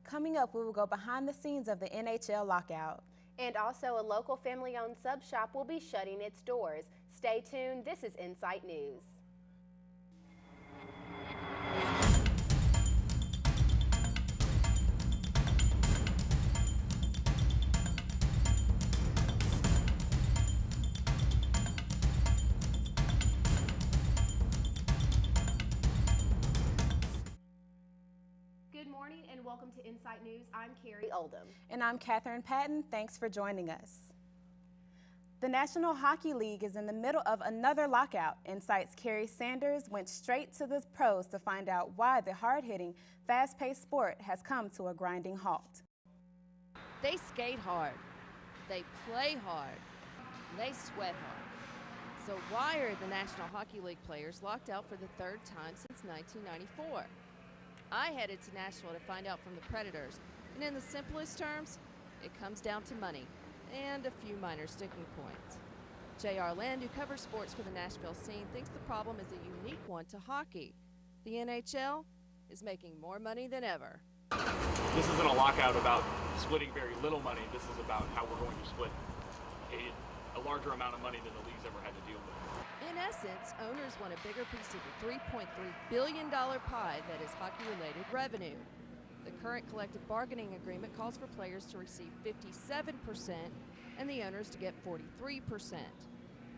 Coming up, we will go behind the scenes of the NHL lockout. And also, a local family-owned sub shop will be shutting its doors. Stay tuned. This is Insight News. Good morning and welcome to Insight News. I'm Caray Oldham. And I'm Catherine Patton. Thanks for joining us. The National Hockey League is in the middle of another lockout. Insight's Carrie Sanders went straight to the pros to find out why the hard-hitting, fast-paced sport has come to a grinding halt. They skate hard, they play hard, they sweat hard. So why are the National Hockey League players locked out for the third time since 1994? I headed to Nashville to find out from the Predators, and in the simplest terms, it comes down to money and a few minor sticking points. J.R. Land, who covers sports for the Nashville scene, thinks the problem is a unique one to hockey. The NHL is making more money than ever. This isn't a lockout about splitting very little money. This is about how we're going to split a larger amount of money than the league's ever had to deal with. In essence, owners want a bigger piece of the $3.3 billion pie that is hockey-related revenue. The current collective bargaining agreement calls for players to receive 57% and the owners to get 43%.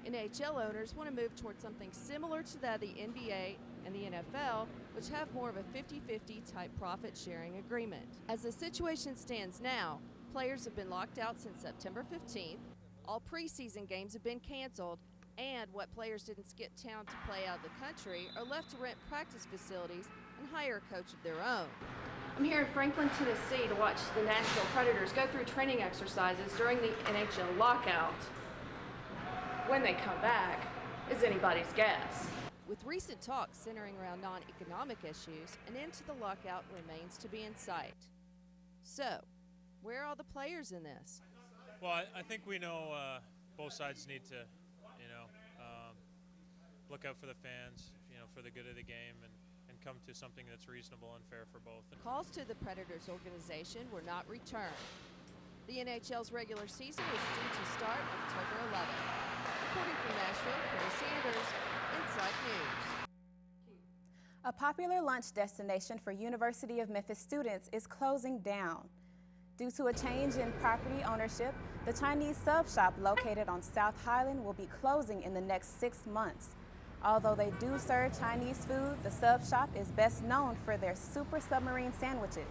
NHL owners want to move towards something similar to that of the NBA and the NFL, which have more of a 50-50 type profit-sharing agreement. As the situation stands now, players have been locked out since September 15th, all preseason games have been canceled, and what players didn't skip town to play out of the country are left to rent practice facilities and hire a coach of their own. I'm here in Franklin, Tennessee to watch the Nashville Predators go through training exercises during the NHL lockout. When they come back is anybody's guess. With recent talks centering around non-economic issues, an end to the lockout remains to be in sight. So, where are all the players in this? Well, I think we know both sides need to look out for the fans, for the good of the game, and come to something that's reasonable and fair for both. Calls to the Predators organization were not returned. The NHL's regular season was due to start October 11th. Reporting from Nashville, Carrie Sanders, Insight News. A popular lunch destination for University of Memphis students is closing down. Due to a change in property ownership, the Chinese sub shop located on South Highland will be closing in the next 6 months. Although they do serve Chinese food, the sub shop is best known for their super submarine sandwiches.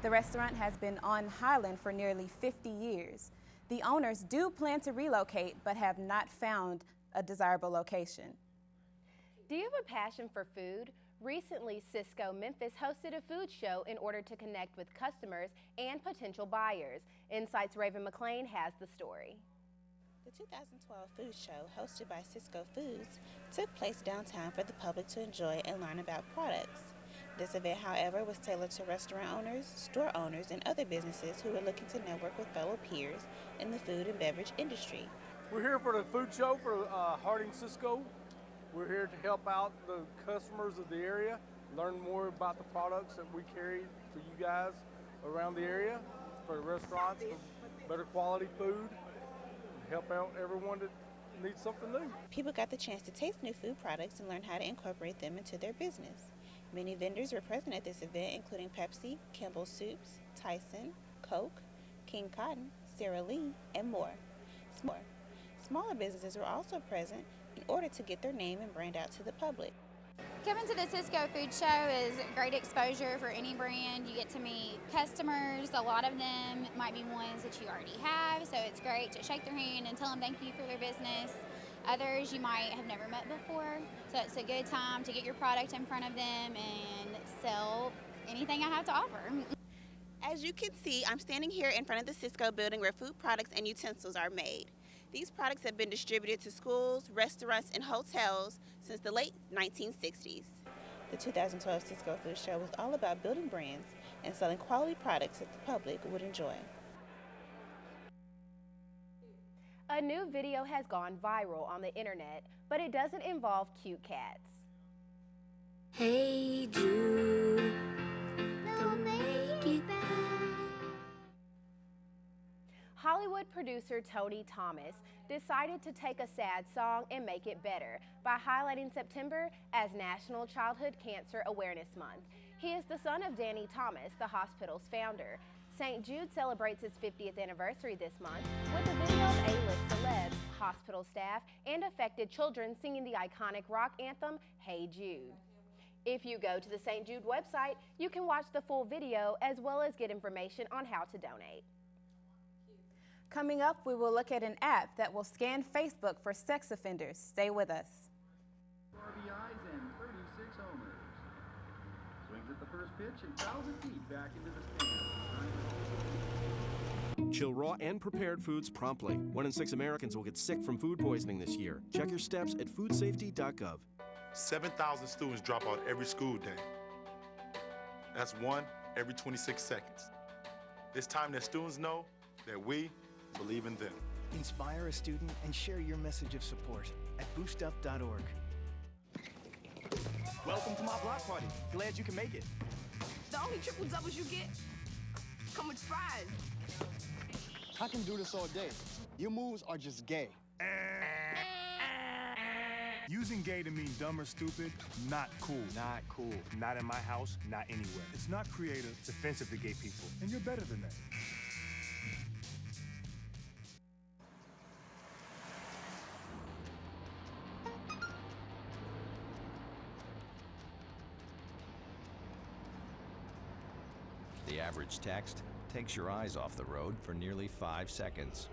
The restaurant has been on Highland for nearly 50 years. The owners do plan to relocate, but have not found a desirable location. Do you have a passion for food? Recently, Cisco Memphis hosted a food show in order to connect with customers and potential buyers. Insight's Raven McLean has the story. The 2012 food show, hosted by Cisco Foods, took place downtown for the public to enjoy and learn about products. This event, however, was tailored to restaurant owners, store owners, and other businesses who were looking to network with fellow peers in the food and beverage industry. We're here for the food show for Harding Cisco. We're here to help out the customers of the area, learn more about the products that we carry for you guys around the area, for the restaurants, for better quality food, and help out everyone that needs something new. People got the chance to taste new food products and learn how to incorporate them into their business. Many vendors were present at this event, including Pepsi, Kimball Soups, Tyson, Coke, King Cotton, Sara Lee, and more. Smaller businesses were also present in order to get their name and brand out to the public. Coming to the Cisco Food Show is great exposure for any brand. You get to meet customers. A lot of them might be ones that you already have, so it's great to shake their hand and tell them thank you for their business. Others you might have never met before, so it's a good time to get your product in front of them and sell anything I have to offer. As you can see, I'm standing here in front of the Cisco building where food products and utensils are made. These products have been distributed to schools, restaurants, and hotels since the late 1960s. The 2012 Cisco Food Show was all about building brands and selling quality products that the public would enjoy. A new video has gone viral on the internet, but it doesn't involve cute cats. Hey Jude, don't make it bad. producer Tony Thomas decided to take a sad song and make it better by highlighting September as National Childhood Cancer Awareness Month. He is the son of Danny Thomas, the hospital's founder. St. Jude celebrates its 50th anniversary this month with a video of A-list celebs, hospital staff, and affected children singing the iconic rock anthem, Hey Jude. If you go to the St. Jude website, you can watch the full video as well as get information on how to donate. Coming up, we will look at an app that will scan Facebook for sex offenders. Stay with us. RBIs and 36 homers. Swings at the first pitch and fouls it deep back into the stands. Chill raw and prepared foods promptly. 1 in 6 Americans will get sick from food poisoning this year. Check your steps at foodsafety.gov. 7,000 students drop out every school day. That's 1 every 26 seconds. It's time that students know that we believe in them. Inspire a student and share your message of support at boostup.org. Welcome to my block party. Glad you can make it. The only triple doubles you get come with fries. I can do this all day. Your moves are just gay. Using gay to mean dumb or stupid, not cool. Not cool. Not in my house, not anywhere. It's not creative, it's offensive to gay people, and you're better than that. The average text takes your eyes off the road for nearly 5 seconds.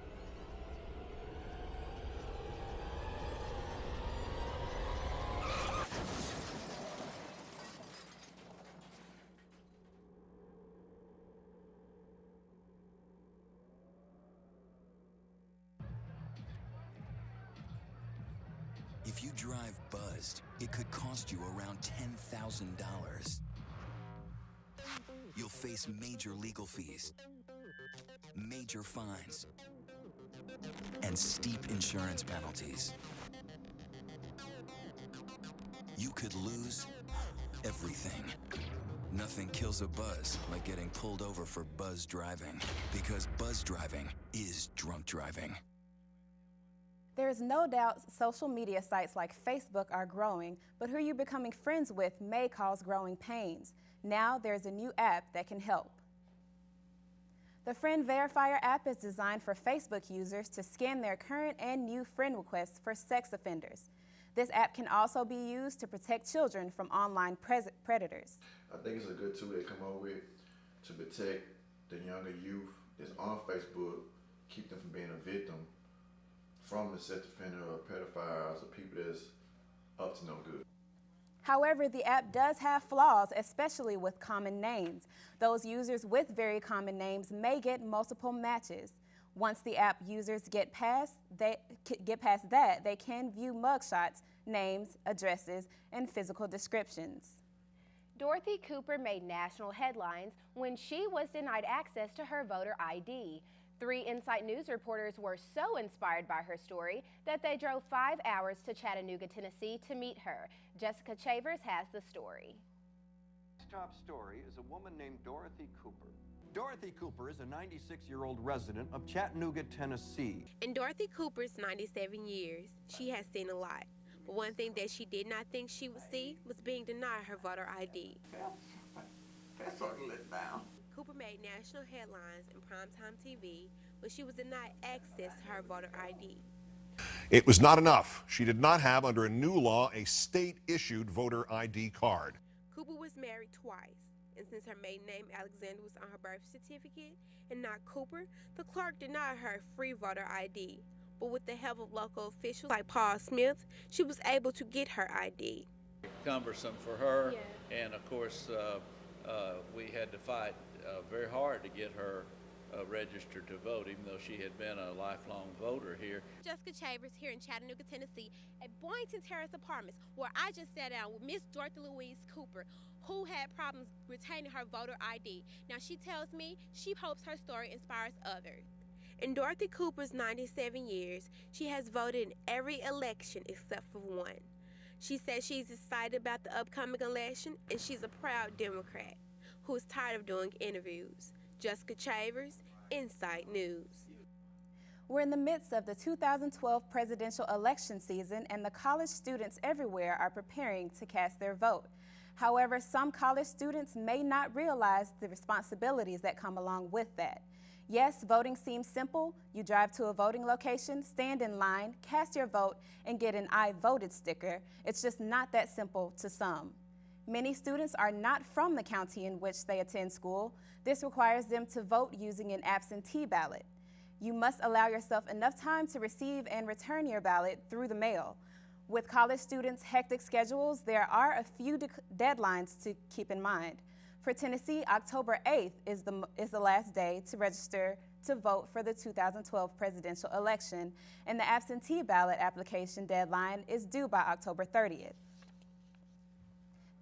If you drive buzzed, it could cost you around $10,000. You'll face major legal fees, major fines, and steep insurance penalties. You could lose everything. Nothing kills a buzz like getting pulled over for buzz driving, because buzz driving is drunk driving. There is no doubt social media sites like Facebook are growing, but who you're becoming friends with may cause growing pains. Now there's a new app that can help. The Friend Verifier app is designed for Facebook users to scan their current and new friend requests for sex offenders. This app can also be used to protect children from online predators. I think it's a good tool they come up with to protect the younger youth that's on Facebook, keep them from being a victim from a sex offender or pedophiles or people that's up to no good. However, the app does have flaws, especially with common names. Those users with very common names may get multiple matches. Once the app users get past that, they can view mugshots, names, addresses, and physical descriptions. Dorothy Cooper made national headlines when she was denied access to her voter ID. 3 Insight News reporters were so inspired by her story that they drove 5 hours to Chattanooga, Tennessee to meet her. Jessica Chavers has the story. This top story is a woman named Dorothy Cooper. Dorothy Cooper is a 96-year-old resident of Chattanooga, Tennessee. In Dorothy Cooper's 97 years, she has seen a lot. But one thing that she did not think she would see was being denied her voter ID. That's certainly let down. Cooper made national headlines in primetime TV when she was denied access to her voter ID. It was not enough. She did not have, under a new law, a state-issued voter ID card. Cooper was married twice, and since her maiden name Alexander was on her birth certificate and not Cooper, the clerk denied her free voter ID. But with the help of local officials like Paul Smith, she was able to get her ID. Cumbersome for her, and of course we had to fight very hard to get her registered to vote, even though she had been a lifelong voter here. Jessica Chavers here in Chattanooga, Tennessee, at Boynton Terrace Apartments, where I just sat down with Miss Dorothy Louise Cooper, who had problems retaining her voter ID. Now she tells me she hopes her story inspires others. In Dorothy Cooper's 97 years, she has voted in every election except for one. She says she's excited about the upcoming election, and she's a proud Democrat who is tired of doing interviews. Jessica Chavers, Insight News. We're in the midst of the 2012 presidential election season, and the college students everywhere are preparing to cast their vote. However, some college students may not realize the responsibilities that come along with that. Yes, voting seems simple. You drive to a voting location, stand in line, cast your vote, and get an I voted sticker. It's just not that simple to some. Many students are not from the county in which they attend school. This requires them to vote using an absentee ballot. You must allow yourself enough time to receive and return your ballot through the mail. With college students' hectic schedules, there are a few deadlines to keep in mind. For Tennessee, October 8th is the last day to register to vote for the 2012 presidential election, and the absentee ballot application deadline is due by October 30th.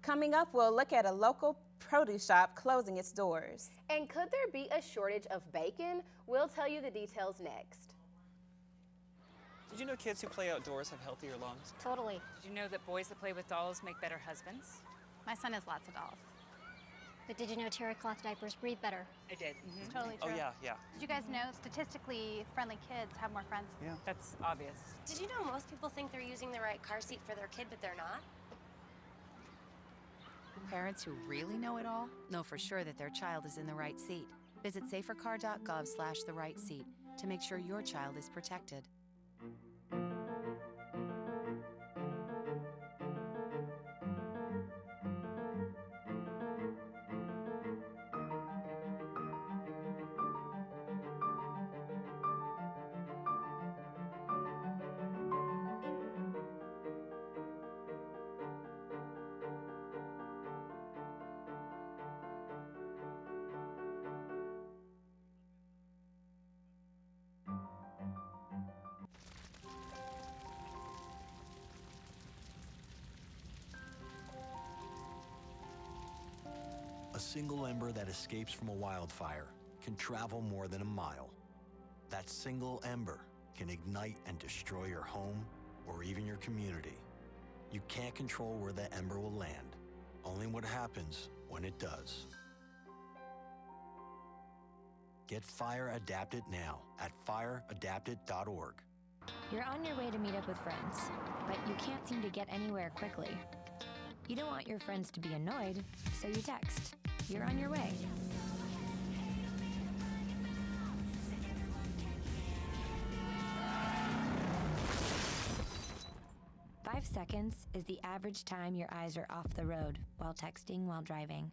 Coming up, we'll look at a local produce shop closing its doors. And could there be a shortage of bacon? We'll tell you the details next. Did you know kids who play outdoors have healthier lungs? Totally. Did you know that boys that play with dolls make better husbands? My son has lots of dolls. But did you know terry cloth diapers breathe better? I did. It's totally true. Oh, yeah. Did you guys know statistically friendly kids have more friends? Yeah. That's obvious. Did you know most people think they're using the right car seat for their kid, but they're not? Parents who really know it all know for sure that their child is in the right seat. Visit safercar.gov/the-right-seat to make sure your child is protected. A single ember that escapes from a wildfire can travel more than a mile. That single ember can ignite and destroy your home or even your community. You can't control where that ember will land, only what happens when it does. Get Fire Adapted now at fireadapted.org. You're on your way to meet up with friends, but you can't seem to get anywhere quickly. You don't want your friends to be annoyed, so you text. You're on your way. "5 seconds is the average time your eyes are off the road while texting while driving.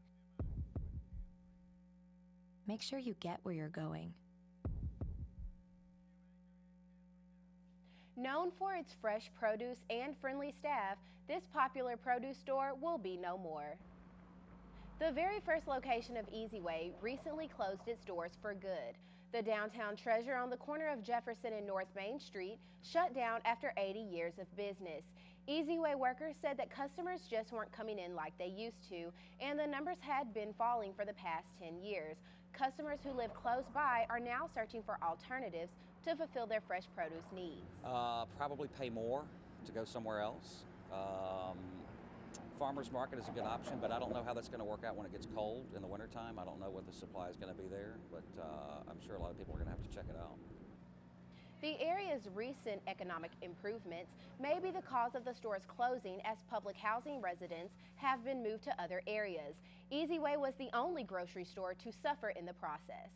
Make sure you get where you're going. Known for its fresh produce and friendly staff, this popular produce store will be no more. The very first location of Easy Way recently closed its doors for good. The downtown treasure on the corner of Jefferson and North Main Street shut down after 80 years of business. Easy Way workers said that customers just weren't coming in like they used to, and the numbers had been falling for the past 10 years. Customers who live close by are now searching for alternatives to fulfill their fresh produce needs. Probably pay more to go somewhere else. Farmer's market is a good option, but I don't know how that's going to work out when it gets cold in the wintertime. I don't know what the supply is going to be there, but I'm sure a lot of people are going to have to check it out. The area's recent economic improvements may be the cause of the store's closing, as public housing residents have been moved to other areas. Easy Way was the only grocery store to suffer in the process.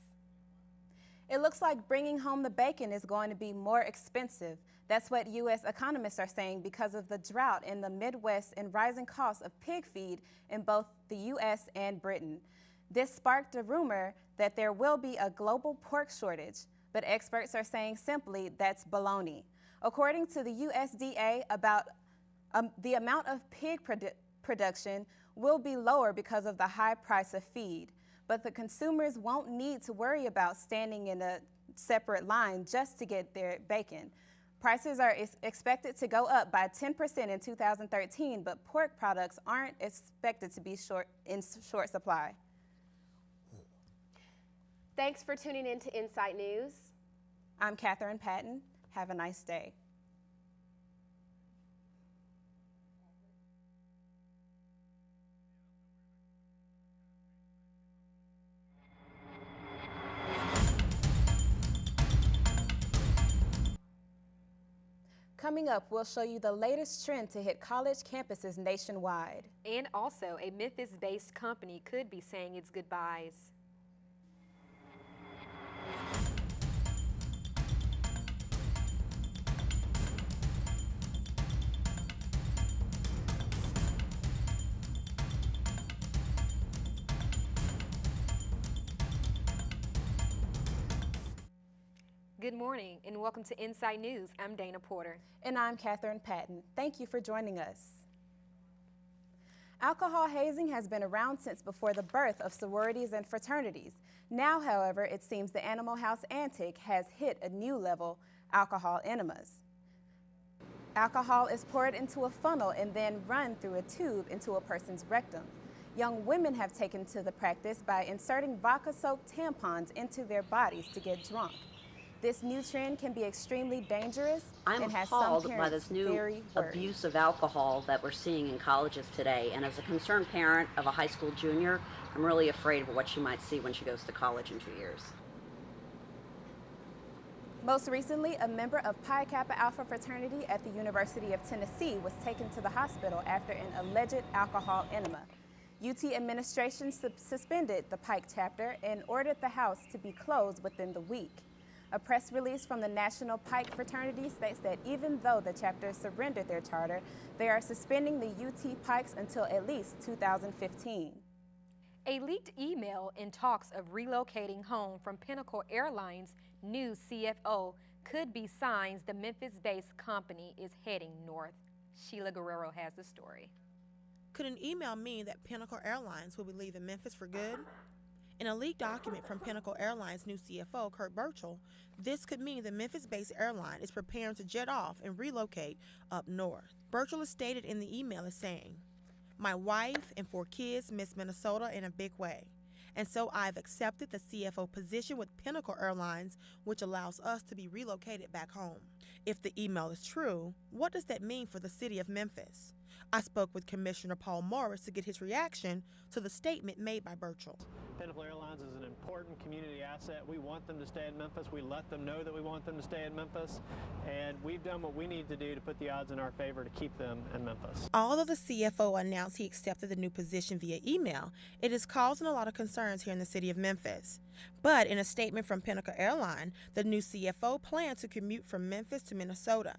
It looks like bringing home the bacon is going to be more expensive. That's what U.S. economists are saying because of the drought in the Midwest and rising costs of pig feed in both the U.S. and Britain. This sparked a rumor that there will be a global pork shortage, but experts are saying simply that's baloney. According to the USDA, the amount of pig production will be lower because of the high price of feed, but the consumers won't need to worry about standing in a separate line just to get their bacon. Prices are expected to go up by 10% in 2013, but pork products aren't expected to be in short supply. Thanks for tuning in to Insight News. I'm Catherine Patton. Have a nice day. Coming up, we'll show you the latest trend to hit college campuses nationwide. And also, a Memphis-based company could be saying its goodbyes. Good morning and welcome to Inside News. I'm Dana Porter. And I'm Catherine Patton. Thank you for joining us. Alcohol hazing has been around since before the birth of sororities and fraternities. Now, however, it seems the Animal House antic has hit a new level: alcohol enemas. Alcohol is poured into a funnel and then run through a tube into a person's rectum. Young women have taken to the practice by inserting vodka-soaked tampons into their bodies to get drunk. This new trend can be extremely dangerous and has some appalled by parents this new very worried. abuse of alcohol that we're seeing in colleges today. And as a concerned parent of a high school junior, I'm really afraid of what she might see when she goes to college in 2 years. Most recently, a member of Pi Kappa Alpha fraternity at the University of Tennessee was taken to the hospital after an alleged alcohol enema. UT administration suspended the Pike chapter and ordered the house to be closed within the week. A press release from the National Pike Fraternity states that even though the chapter surrendered their charter, they are suspending the UT Pikes until at least 2015. A leaked email in talks of relocating home from Pinnacle Airlines' new CFO could be signs the Memphis-based company is heading north. Sheila Guerrero has the story. Could an email mean that Pinnacle Airlines will be leaving Memphis for good? In a leaked document from Pinnacle Airlines' new CFO, Kurt Burchell, this could mean the Memphis-based airline is preparing to jet off and relocate up north. Burchell is stated in the email as saying, "My wife and 4 kids miss Minnesota in a big way, and so I've accepted the CFO position with Pinnacle Airlines, which allows us to be relocated back home." If the email is true, what does that mean for the city of Memphis? I spoke with Commissioner Paul Morris to get his reaction to the statement made by Burchell. Pinnacle Airlines is an important community asset. We want them to stay in Memphis. We let them know that we want them to stay in Memphis, and we've done what we need to do to put the odds in our favor to keep them in Memphis. Although the CFO announced he accepted the new position via email, it is causing a lot of concerns here in the city of Memphis. But in a statement from Pinnacle Airline, the new CFO plans to commute from Memphis to Minnesota.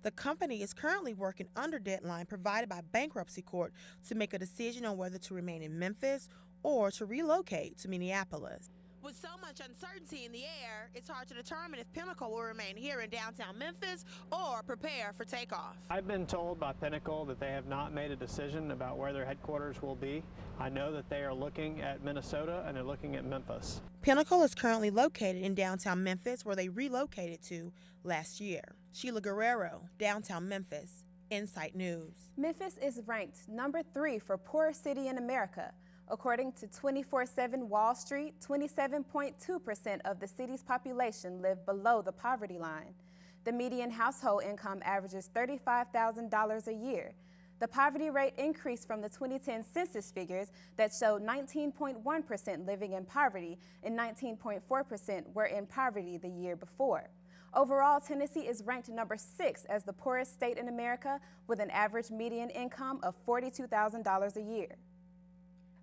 The company is currently working under deadline provided by bankruptcy court to make a decision on whether to remain in Memphis or to relocate to Minneapolis. With so much uncertainty in the air, it's hard to determine if Pinnacle will remain here in downtown Memphis or prepare for takeoff. I've been told by Pinnacle that they have not made a decision about where their headquarters will be. I know that they are looking at Minnesota and they're looking at Memphis. Pinnacle is currently located in downtown Memphis, where they relocated to last year. Sheila Guerrero, downtown Memphis, Insight News. Memphis is ranked number 3 for poorest city in America. According to 24/7 Wall Street, 27.2% of the city's population live below the poverty line. The median household income averages $35,000 a year. The poverty rate increased from the 2010 census figures that showed 19.1% living in poverty and 19.4% were in poverty the year before. Overall, Tennessee is ranked number 6 as the poorest state in America, with an average median income of $42,000 a year.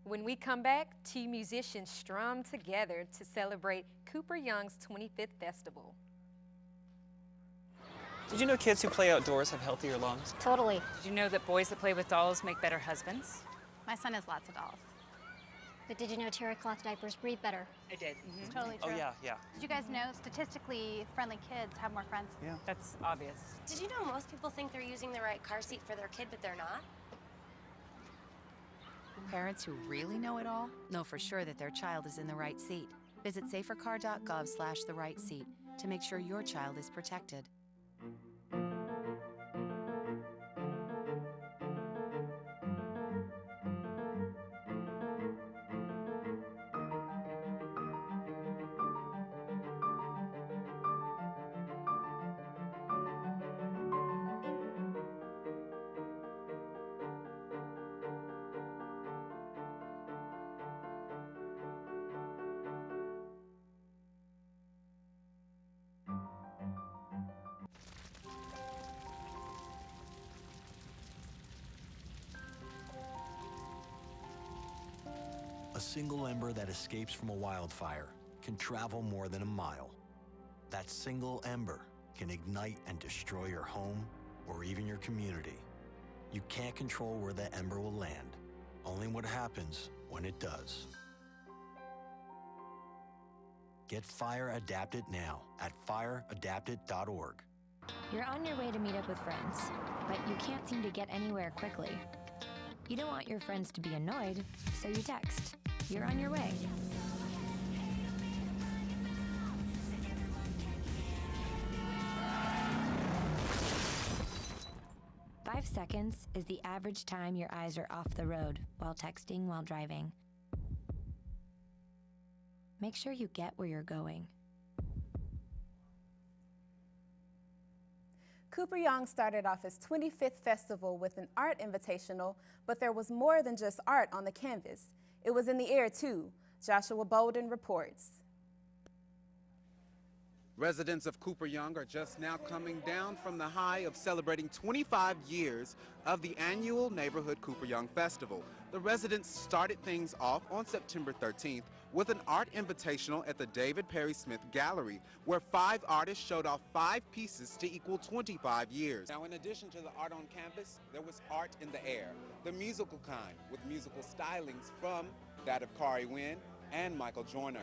When we come back, 2 musicians strum together to celebrate Cooper Young's 25th festival. Did you know kids who play outdoors have healthier lungs? Totally. Did you know that boys that play with dolls make better husbands? My son has lots of dolls. But did you know terry cloth diapers breathe better? I did. It's totally true. Oh, yeah. Did you guys know statistically friendly kids have more friends? Yeah. That's obvious. Did you know most people think they're using the right car seat for their kid, but they're not? Parents who really know it all know for sure that their child is in the right seat. Visit safercar.gov/the-right-seat to make sure your child is protected. A single ember that escapes from a wildfire can travel more than a mile. That single ember can ignite and destroy your home or even your community. You can't control where the ember will land, only what happens when it does. Get Fire Adapted now at fireadapted.org. You're on your way to meet up with friends, but you can't seem to get anywhere quickly. You don't want your friends to be annoyed, so you text. You're on your way. Five seconds is the average time your eyes are off the road while texting while driving. Make sure you get where you're going. Cooper Young started off his 25th festival with an art invitational, but there was more than just art on the canvas. It was in the air too. Joshua Bolden reports. Residents of Cooper Young are just now coming down from the high of celebrating 25 years of the annual Neighborhood Cooper Young Festival. The residents started things off on September 13th with an art invitational at the David Perry Smith Gallery, where 5 artists showed off 5 pieces to equal 25 years. Now, in addition to the art on canvas, there was art in the air, the musical kind, with musical stylings from that of Caray and Michael Joyner.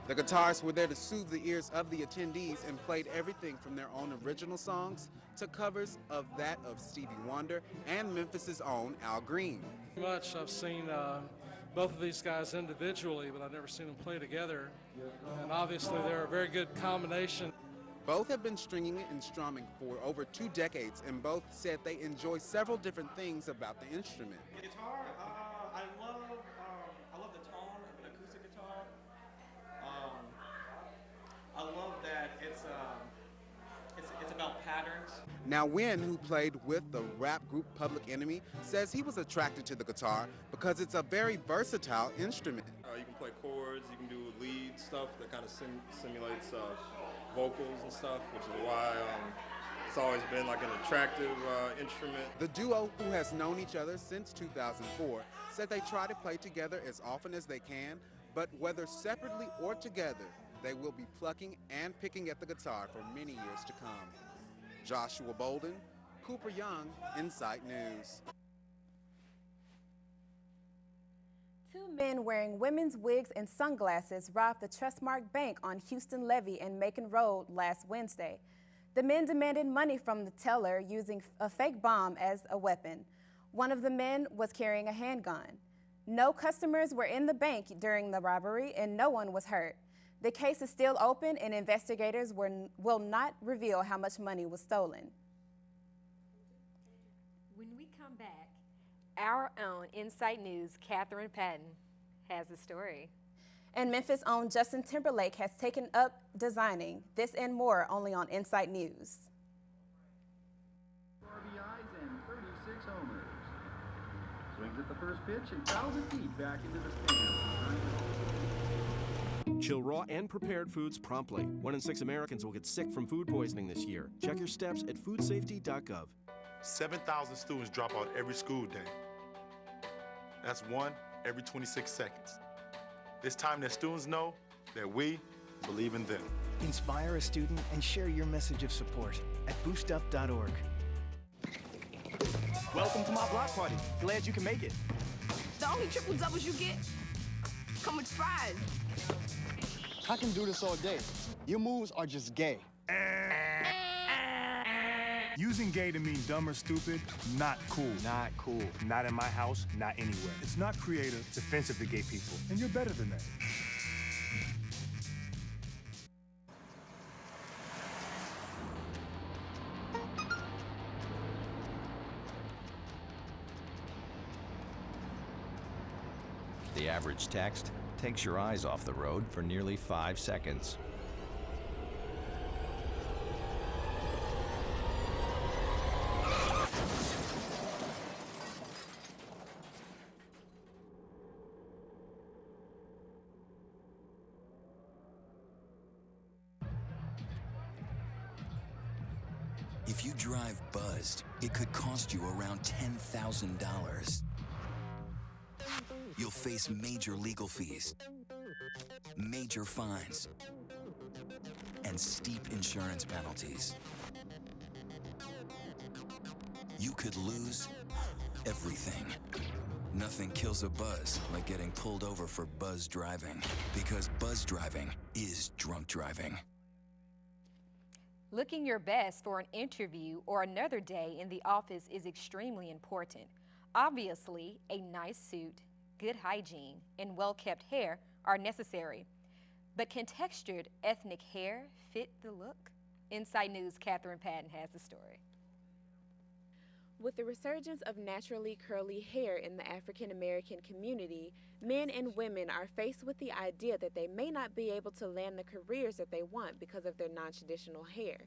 The guitarists were there to soothe the ears of the attendees and played everything from their own original songs to covers of that of Stevie Wonder and Memphis's own Al Green. Much I've seen both of these guys individually, but I've never seen them play together. And obviously they're a very good combination. Both have been stringing and strumming for over 2 decades, and both said they enjoy several different things about the instrument. Guitar, I love the tone of an acoustic guitar. I love that it's about patterns. Now, Wynn, who played with the rap group Public Enemy, says he was attracted to the guitar because it's a very versatile instrument. You can play chords, you can do lead stuff that kind of simulates vocals and stuff, which is why it's always been like an attractive instrument. The duo, who has known each other since 2004, said they try to play together as often as they can, but whether separately or together, they will be plucking and picking at the guitar for many years to come. Joshua Bolden, Cooper Young, Insight News. 2 men wearing women's wigs and sunglasses robbed the Trustmark Bank on Houston Levee and Macon Road last Wednesday. The men demanded money from the teller using a fake bomb as a weapon. One of the men was carrying a handgun. No customers were in the bank during the robbery and no one was hurt. The case is still open and investigators will not reveal how much money was stolen. When we come back, our own Insight News, Catherine Patton, has the story. And Memphis' own Justin Timberlake has taken up designing. This and more only on Insight News. RBIs and 36 homers. Swings at the first pitch and fouls it deep back into the stands. Chill raw and prepared foods promptly. 1 in 6 Americans will get sick from food poisoning this year. Check your steps at foodsafety.gov. 7,000 students drop out every school day. That's 1 every 26 seconds. It's time that students know that we believe in them. Inspire a student and share your message of support at boostup.org. Welcome to my block party. Glad you can make it. The only triple doubles you get come with fries. I can do this all day. Your moves are just gay. Using gay to mean dumb or stupid, not cool. Not cool. Not in my house, not anywhere. It's not creative, it's offensive to gay people. And you're better than that. The average text takes your eyes off the road for nearly 5 seconds. If you drive buzzed, it could cost you around $10,000. you'll face major legal fees, major fines, and steep insurance penalties. You could lose everything. Nothing kills a buzz like getting pulled over for buzz driving, because buzz driving is drunk driving. Looking your best for an interview or another day in the office is extremely important. Obviously, a nice suit, good hygiene, and well-kept hair are necessary. But can textured ethnic hair fit the look? Inside News' Catherine Patton has the story. With the resurgence of naturally curly hair in the African American community, men and women are faced with the idea that they may not be able to land the careers that they want because of their non-traditional hair.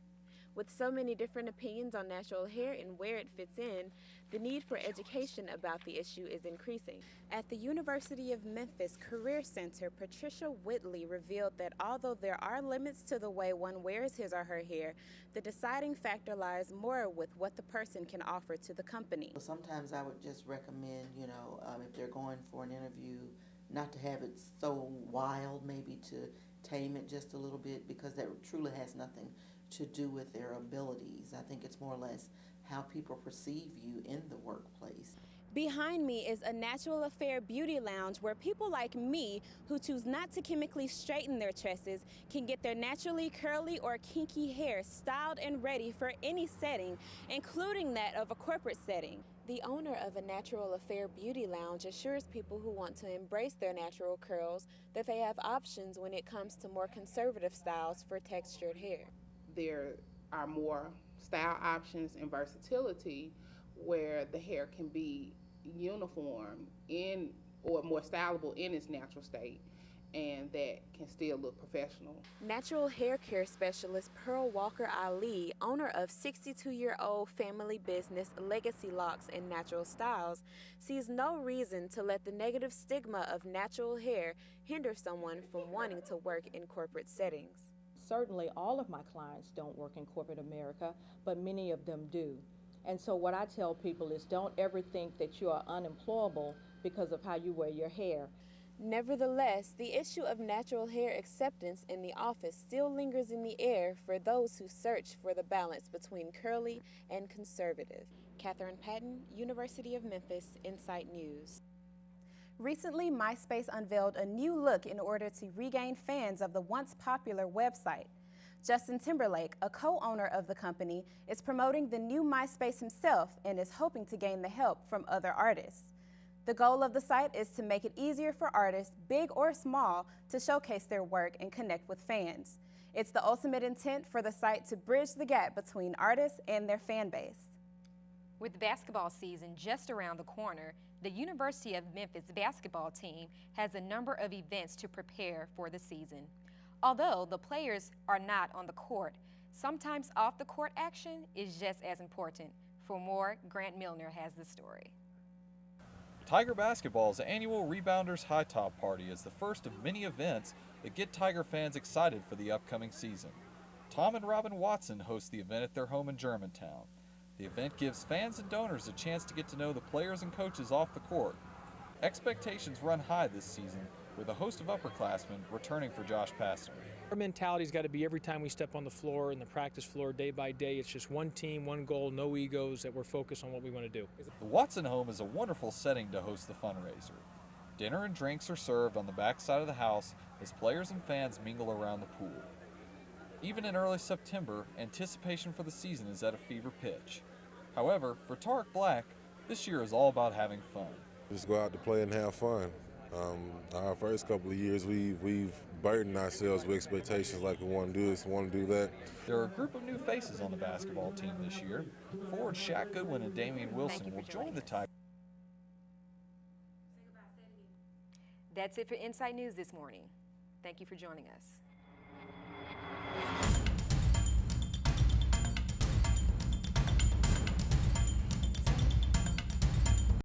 With so many different opinions on natural hair and where it fits in, the need for education about the issue is increasing. At the University of Memphis Career Center, Patricia Whitley revealed that although there are limits to the way one wears his or her hair, the deciding factor lies more with what the person can offer to the company. Sometimes I would just recommend, if they're going for an interview, not to have it so wild, maybe to tame it just a little bit, because that truly has nothing to do with their abilities. I think it's more or less how people perceive you in the workplace. Behind me is a Natural Affair beauty lounge where people like me who choose not to chemically straighten their tresses can get their naturally curly or kinky hair styled and ready for any setting, including that of a corporate setting. The owner of a Natural Affair beauty lounge assures people who want to embrace their natural curls that they have options when it comes to more conservative styles for textured hair. There are more style options and versatility where the hair can be uniform in or more stylable in its natural state, and that can still look professional. Natural hair care specialist Pearl Walker Ali, owner of 62-year-old family business Legacy Locks and Natural Styles, sees no reason to let the negative stigma of natural hair hinder someone from wanting to work in corporate settings. Certainly all of my clients don't work in corporate America, but many of them do. And so what I tell people is don't ever think that you are unemployable because of how you wear your hair. Nevertheless, the issue of natural hair acceptance in the office still lingers in the air for those who search for the balance between curly and conservative. Catherine Patton, University of Memphis, Insight News. Recently, MySpace unveiled a new look in order to regain fans of the once popular website. Justin Timberlake, a co-owner of the company, is promoting the new MySpace himself and is hoping to gain the help from other artists. The goal of the site is to make it easier for artists, big or small, to showcase their work and connect with fans. It's the ultimate intent for the site to bridge the gap between artists and their fan base. With basketball season just around the corner, the University of Memphis basketball team has a number of events to prepare for the season. Although the players are not on the court, sometimes off-the-court action is just as important. For more, Grant Milner has the story. Tiger Basketball's annual Rebounders High Top Party is the first of many events that get Tiger fans excited for the upcoming season. Tom and Robin Watson host the event at their home in Germantown. The event gives fans and donors a chance to get to know the players and coaches off the court. Expectations run high this season, with a host of upperclassmen returning for Josh Pastner. Our mentality's got to be every time we step on the floor, in the practice floor, day by day, it's just one team, one goal, no egos, that we're focused on what we want to do. The Watson home is a wonderful setting to host the fundraiser. Dinner and drinks are served on the back side of the house as players and fans mingle around the pool. Even in early September, anticipation for the season is at a fever pitch. However, for Tarek Black, this year is all about having fun. Just go out to play and have fun. Our first couple of years, we've burdened ourselves with expectations like we want to do this, want to do that. There are a group of new faces on the basketball team this year. Forward Shaq Goodwin and Damian Wilson will join the Tigers. That's it for Insight News this morning. Thank you for joining us.